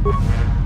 Типа.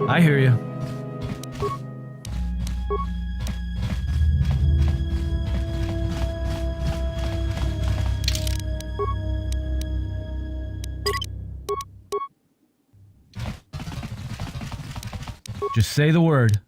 I hear you. Just say the word.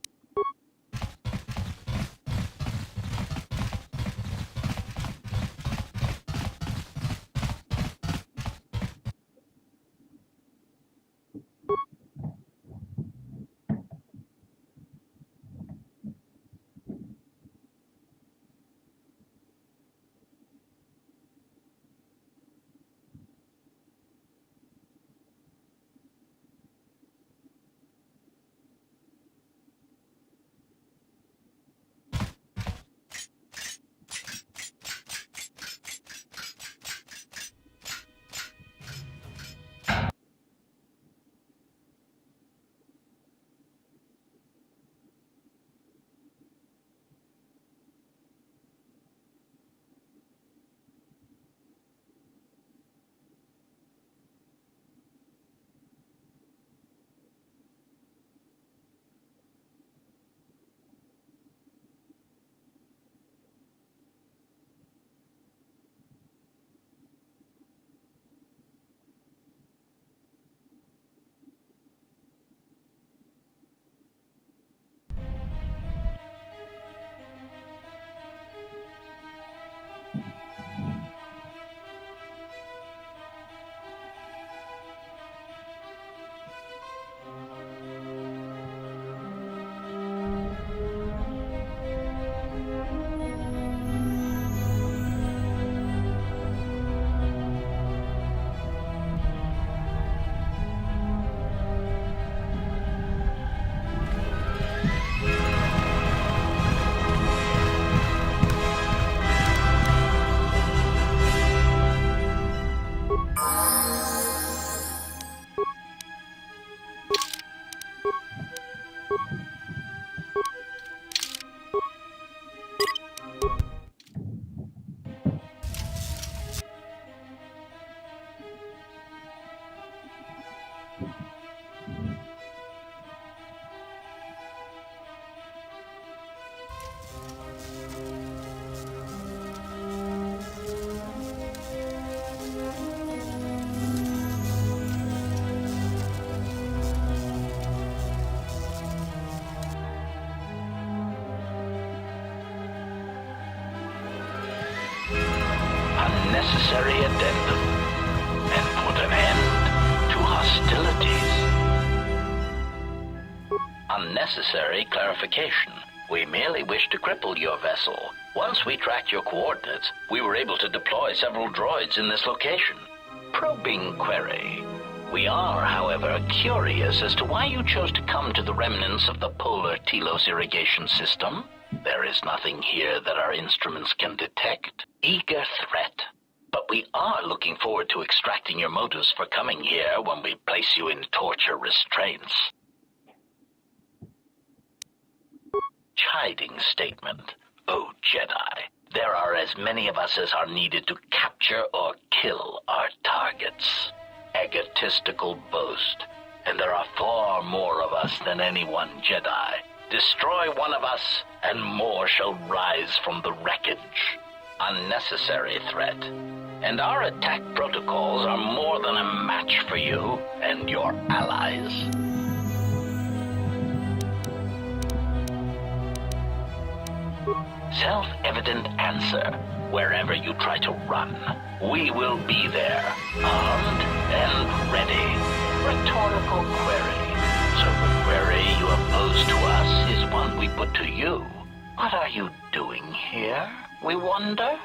Unnecessary addendum and put an end to hostilities. Unnecessary clarification. We merely wish to cripple your vessel. Once we tracked your coordinates, we were able to deploy several droids in this location. Probing query. We are, however, curious as to why you chose to come to the remnants of the polar Telos irrigation system. There is nothing here that our instruments can detect. Eager threat. But we are looking forward to extracting your motives for coming here when we place you in torture restraints. Chiding statement. Oh, Jedi, there are as many of us as are needed to capture or kill our targets. Egotistical boast. And there are far more of us than any one Jedi. Destroy one of us, and more shall rise from the wreckage. Unnecessary threat. And our attack protocols are more than a match for you and your allies. Self-evident answer. Wherever you try to run, we will be there, armed and ready. Rhetorical query. So the query you have posed to us is one we put to you. What are you doing here, we wonder?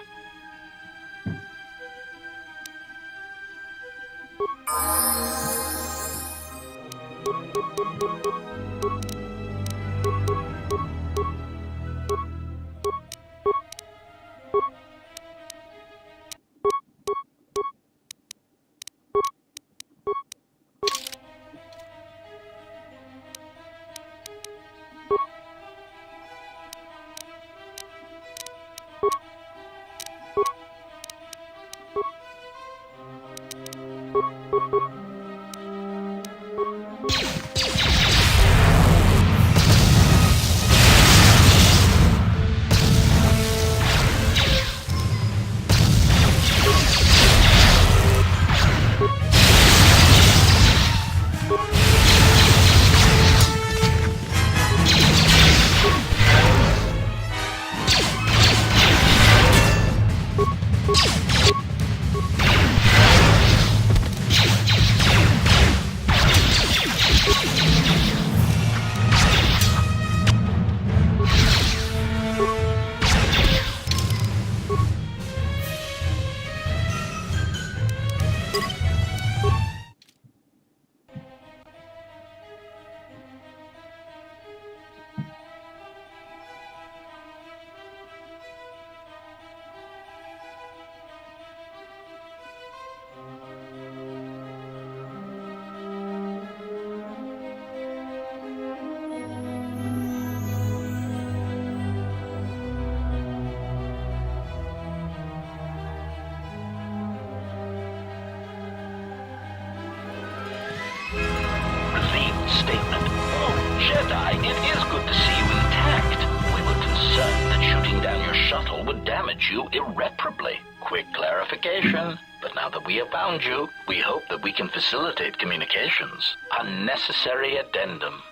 statement. Oh, Jedi, it is good to see you intact. We were concerned that shooting down your shuttle would damage you irreparably. Quick clarification. But now that we have found you, we hope that we can facilitate communications. Unnecessary addendum.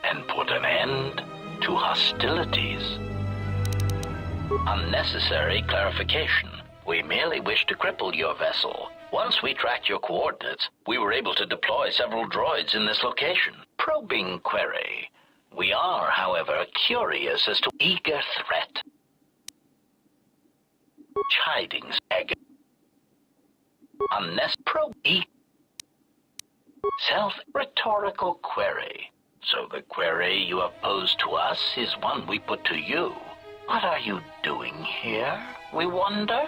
And put an end to hostilities. Unnecessary clarification. We merely wish to cripple your vessel. Once we tracked your coordinates, we were able to deploy several droids in this location. Probing query. We are, however, curious as to eager threat. Chidings. Egg. Unnecessary. Self-rhetorical query. So the query you have posed to us is one we put to you. What are you doing here, we wonder?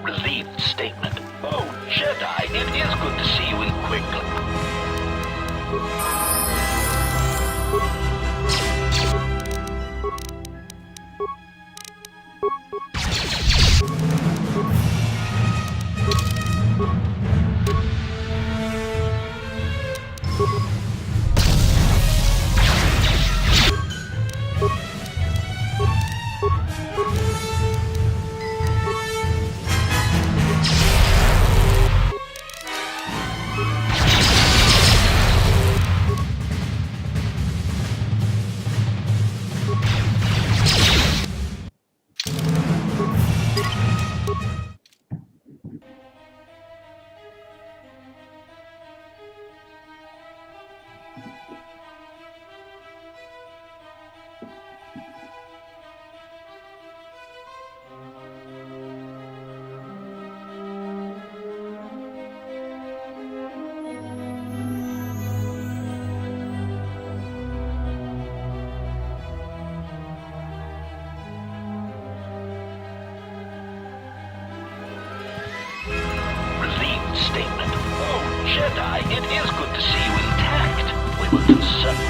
Relieved statement. Oh, Jedi, it is good to see you in quickly. Statement. Oh, Jedi, it is good to see you intact. We were concerned.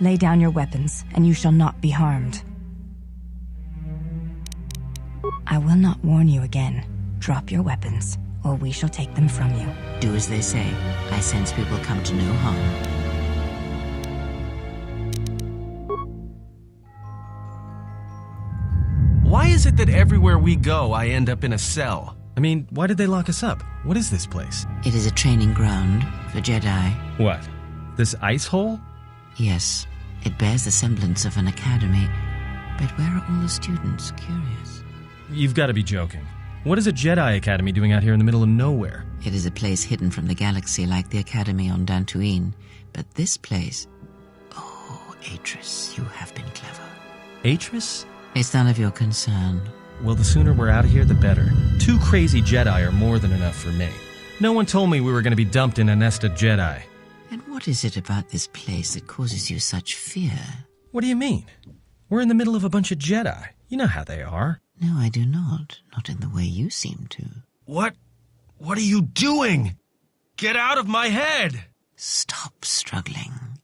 Lay down your weapons, and you shall not be harmed. I will not warn you again. Drop your weapons, or we shall take them from you. Do as they say. I sense we will come to no harm. Why is it that everywhere we go, I end up in a cell? I mean, why did they lock us up? What is this place? It is a training ground for Jedi. What? This ice hole? Yes, it bears the semblance of an academy. But where are all the students? Curious. You've got to be joking. What is a Jedi Academy doing out here in the middle of nowhere? It is a place hidden from the galaxy like the Academy on Dantooine. But this place... Oh, Atris, you have been clever. Atris? It's none of your concern. Well, the sooner we're out of here, the better. 2 crazy Jedi are more than enough for me. No one told me we were going to be dumped in a nest of Jedi. And what is it about this place that causes you such fear? What do you mean? We're in the middle of a bunch of Jedi. You know how they are. No, I do not. Not in the way you seem to. What? What are you doing? Get out of my head! Stop struggling.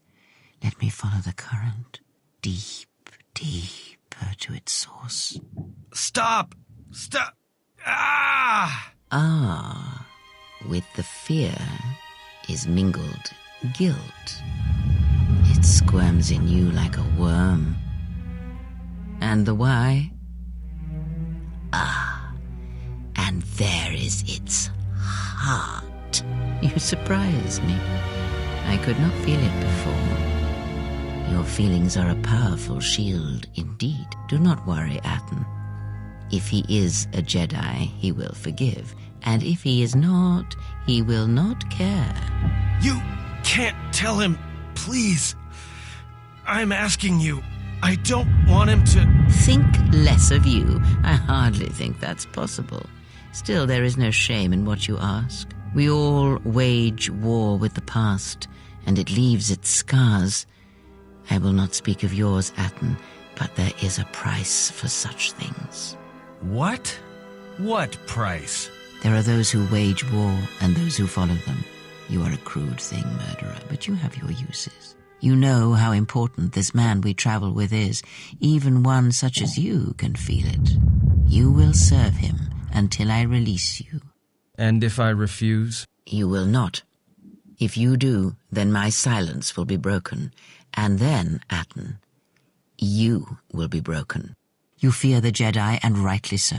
Let me follow the current. Deep, deeper to its source. Stop! Stop! Ah! Ah, with the fear is mingled guilt. It squirms in you like a worm. And the why? Ah, and there is its heart. You surprise me. I could not feel it before. Your feelings are a powerful shield indeed. Do not worry, Atten. If he is a Jedi, he will forgive. And if he is not, he will not care. You can't tell him, please. I'm asking you. I don't want him to... Think less of you. I hardly think that's possible. Still, there is no shame in what you ask. We all wage war with the past, and it leaves its scars. I will not speak of yours, Atten, but there is a price for such things. What? What price? There are those who wage war and those who follow them. You are a crude thing, murderer, but you have your uses. You know how important this man we travel with is. Even one such as you can feel it. You will serve him until I release you. And if I refuse? You will not. If you do, then my silence will be broken. And then, Atten, you will be broken. You fear the Jedi, and rightly so.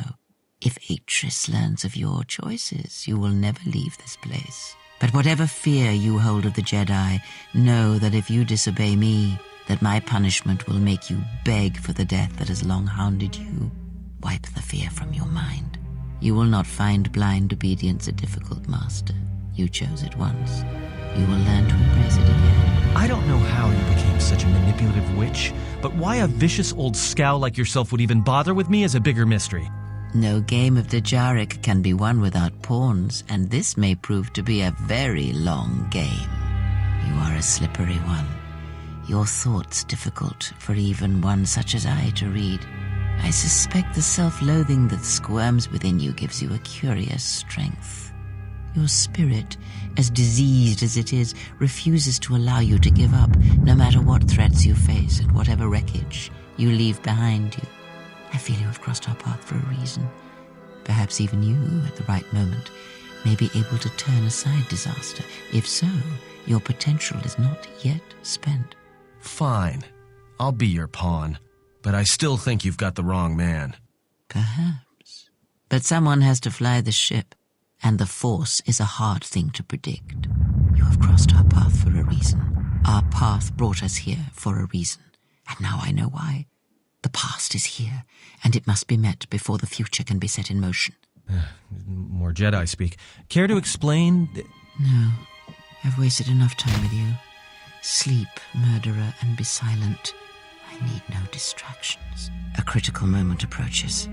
If Atris learns of your choices, you will never leave this place. But whatever fear you hold of the Jedi, know that if you disobey me, that my punishment will make you beg for the death that has long hounded you. Wipe the fear from your mind. You will not find blind obedience a difficult master. You chose it once. You will learn to embrace it again. I don't know how you became such a manipulative witch, but why a vicious old scowl like yourself would even bother with me is a bigger mystery. No game of the Jarek can be won without pawns, and this may prove to be a very long game. You are a slippery one. Your thoughts difficult for even one such as I to read. I suspect the self-loathing that squirms within you gives you a curious strength. Your spirit, as diseased as it is, refuses to allow you to give up, no matter what threats you face and whatever wreckage you leave behind you. I feel you have crossed our path for a reason. Perhaps even you, at the right moment, may be able to turn aside disaster. If so, your potential is not yet spent. Fine. I'll be your pawn. But I still think you've got the wrong man. Perhaps. But someone has to fly the ship, and the Force is a hard thing to predict. You have crossed our path for a reason. Our path brought us here for a reason, and now I know why. The past is here, and it must be met before the future can be set in motion. More Jedi speak. Care to explain? No, I've wasted enough time with you. Sleep, murderer, and be silent. I need no distractions. A critical moment approaches.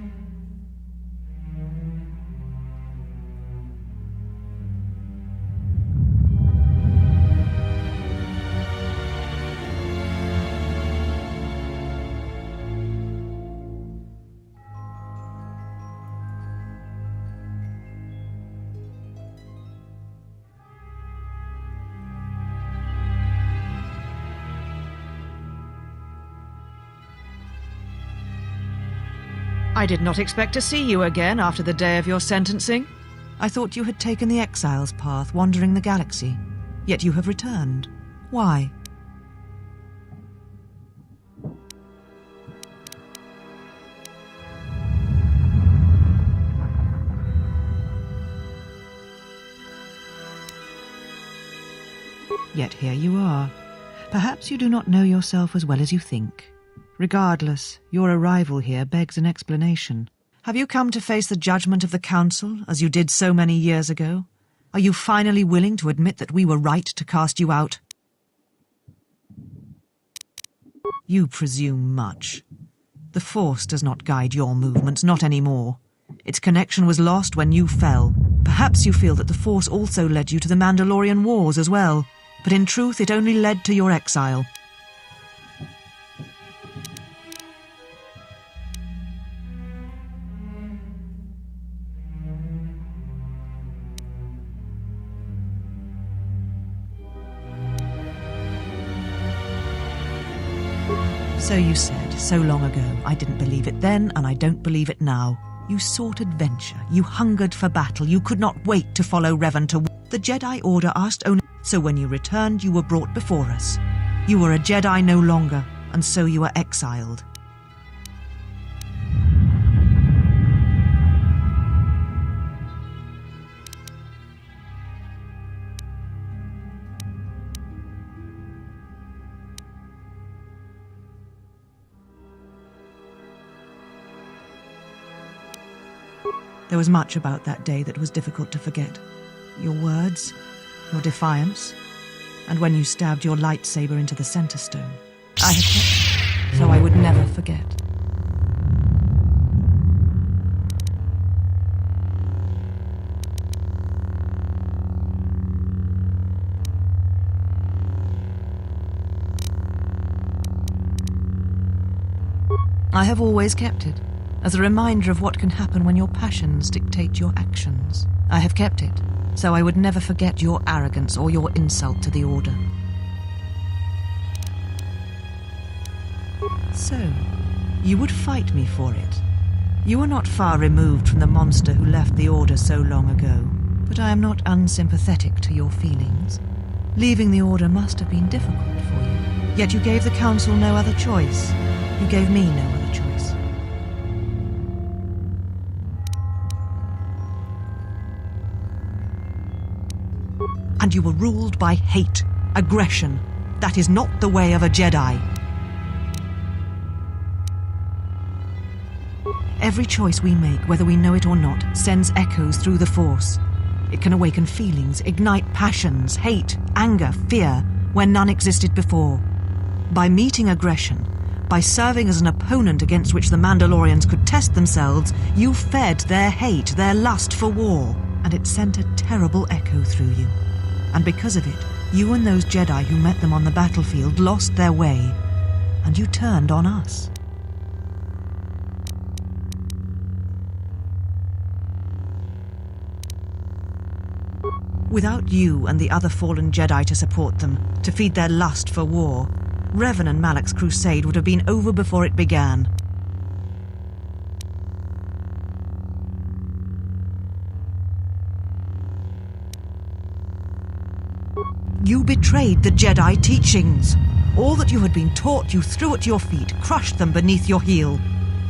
I did not expect to see you again after the day of your sentencing. I thought you had taken the exile's path, wandering the galaxy. Yet you have returned. Why? Yet here you are. Perhaps you do not know yourself as well as you think. Regardless, your arrival here begs an explanation. Have you come to face the judgment of the Council, as you did so many years ago? Are you finally willing to admit that we were right to cast you out? You presume much. The Force does not guide your movements, not anymore. Its connection was lost when you fell. Perhaps you feel that the Force also led you to the Mandalorian Wars as well, but in truth it only led to your exile. So you said, so long ago. I didn't believe it then, and I don't believe it now. You sought adventure. You hungered for battle. You could not wait to follow Revan to... The Jedi Order asked only... So when you returned, you were brought before us. You were a Jedi no longer, and so you were exiled. There was much about that day that was difficult to forget. Your words, your defiance, and when you stabbed your lightsaber into the center stone. I had kept, so I would never forget. I have always kept it, as a reminder of what can happen when your passions dictate your actions. I have kept it, so I would never forget your arrogance or your insult to the Order. So, you would fight me for it. You are not far removed from the monster who left the Order so long ago, but I am not unsympathetic to your feelings. Leaving the Order must have been difficult for you. Yet you gave the Council no other choice. You gave me no other choice. And you were ruled by hate, aggression. That is not the way of a Jedi. Every choice we make, whether we know it or not, sends echoes through the Force. It can awaken feelings, ignite passions, hate, anger, fear, where none existed before. By meeting aggression, by serving as an opponent against which the Mandalorians could test themselves, you fed their hate, their lust for war, and it sent a terrible echo through you. And because of it, you and those Jedi who met them on the battlefield lost their way, and you turned on us. Without you and the other fallen Jedi to support them, to feed their lust for war, Revan and Malak's crusade would have been over before it began. You betrayed the Jedi teachings. All that you had been taught you threw at your feet, crushed them beneath your heel.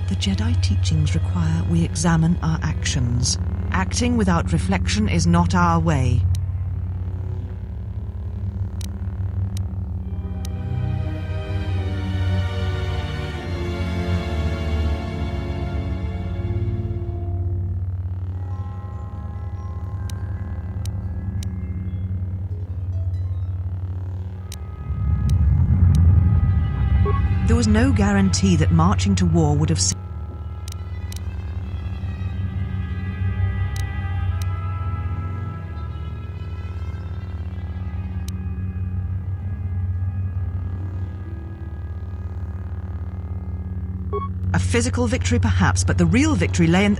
The Jedi teachings require we examine our actions. Acting without reflection is not our way. There was no guarantee that marching to war would have saved. A physical victory perhaps, but the real victory lay in...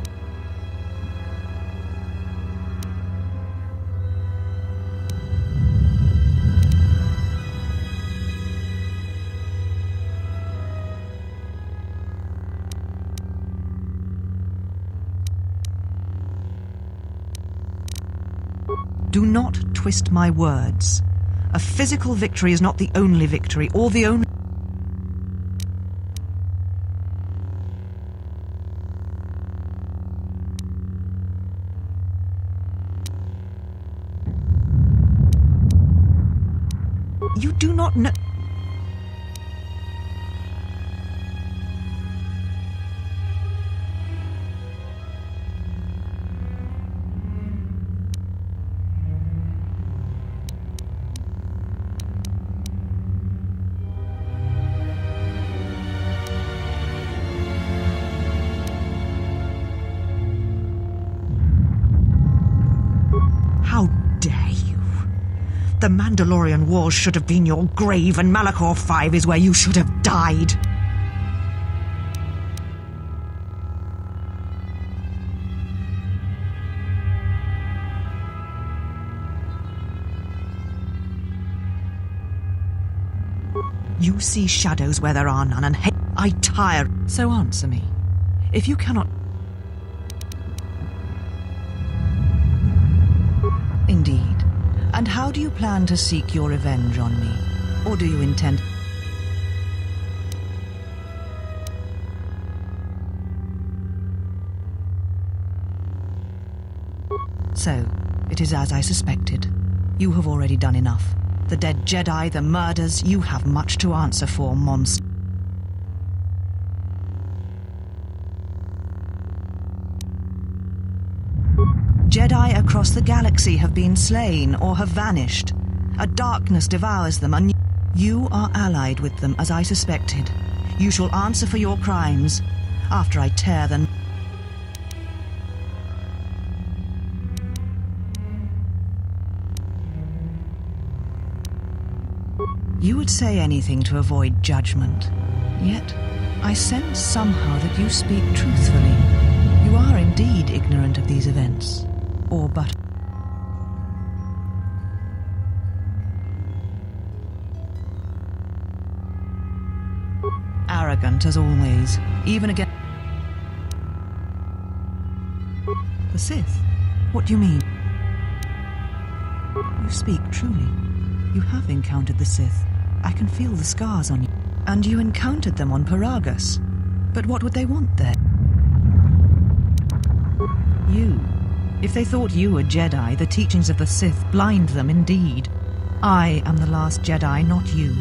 Do not twist my words. A physical victory is not the only victory, or the only... You do not know... How dare you? The Mandalorian Wars should have been your grave, and Malachor 5 is where you should have died. You see shadows where there are none, and hate. I tire. So answer me. If you cannot... Indeed. And how do you plan to seek your revenge on me? Or do you intend... So, it is as I suspected. You have already done enough. The dead Jedi, the murders, you have much to answer for, monster. Jedi across the galaxy have been slain or have vanished. A darkness devours them, and you are allied with them, as I suspected. You shall answer for your crimes after I tear them. You would say anything to avoid judgment. Yet, I sense somehow that you speak truthfully. You are indeed ignorant of these events. Or but... Arrogant as always, even again... The Sith? What do you mean? You speak truly. You have encountered the Sith. I can feel the scars on you. And you encountered them on Paragus. But what would they want there? You. If they thought you were Jedi, the teachings of the Sith blind them indeed. I am the last Jedi, not you.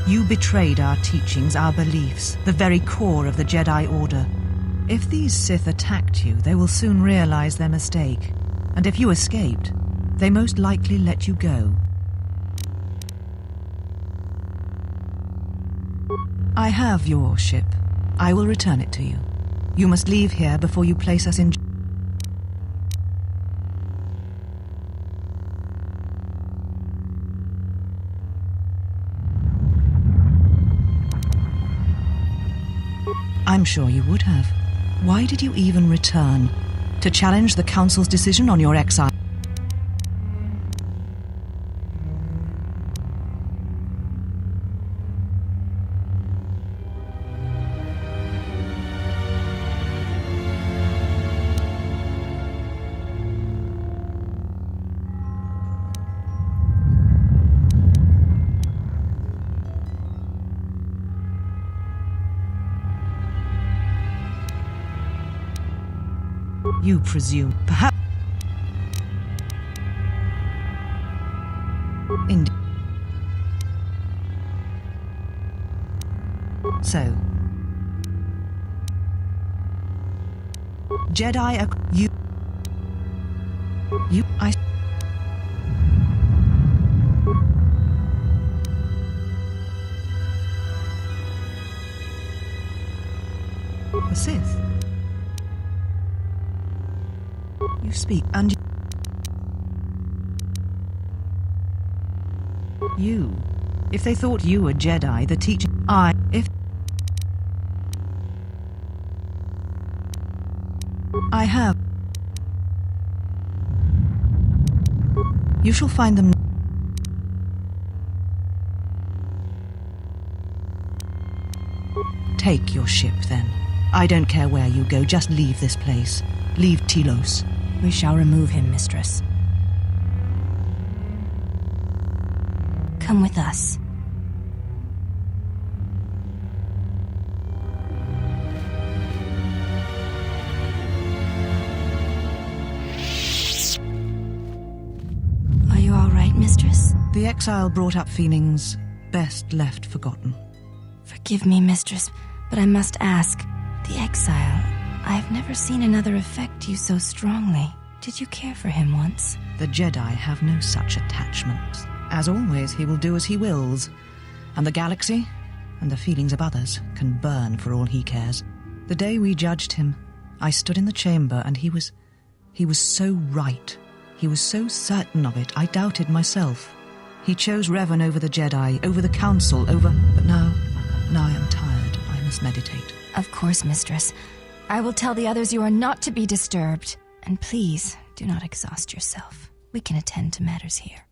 You betrayed our teachings, our beliefs, the very core of the Jedi Order. If these Sith attacked you, they will soon realize their mistake. And if you escaped, they most likely let you go. I have your ship. I will return it to you. You must leave here before you place us in... I'm sure you would have. Why did you even return? To challenge the Council's decision on your exile? You presume, perhaps... Indeed. So... Jedi... I... The Sith? You speak, and you. If they thought you were Jedi, the teacher... If... I have... You shall find them... Take your ship, then. I don't care where you go, just leave this place. Leave Telos. We shall remove him, mistress. Come with us. Are you all right, mistress? The exile brought up feelings best left forgotten. Forgive me, mistress, but I must ask. The exile... I have never seen another affect you so strongly. Did you care for him once? The Jedi have no such attachments. As always, he will do as he wills. And the galaxy, and the feelings of others, can burn for all he cares. The day we judged him, I stood in the chamber and he was so right. He was so certain of it, I doubted myself. He chose Revan over the Jedi, over the Council, But now I am tired. I must meditate. Of course, mistress. I will tell the others you are not to be disturbed. And please, do not exhaust yourself. We can attend to matters here.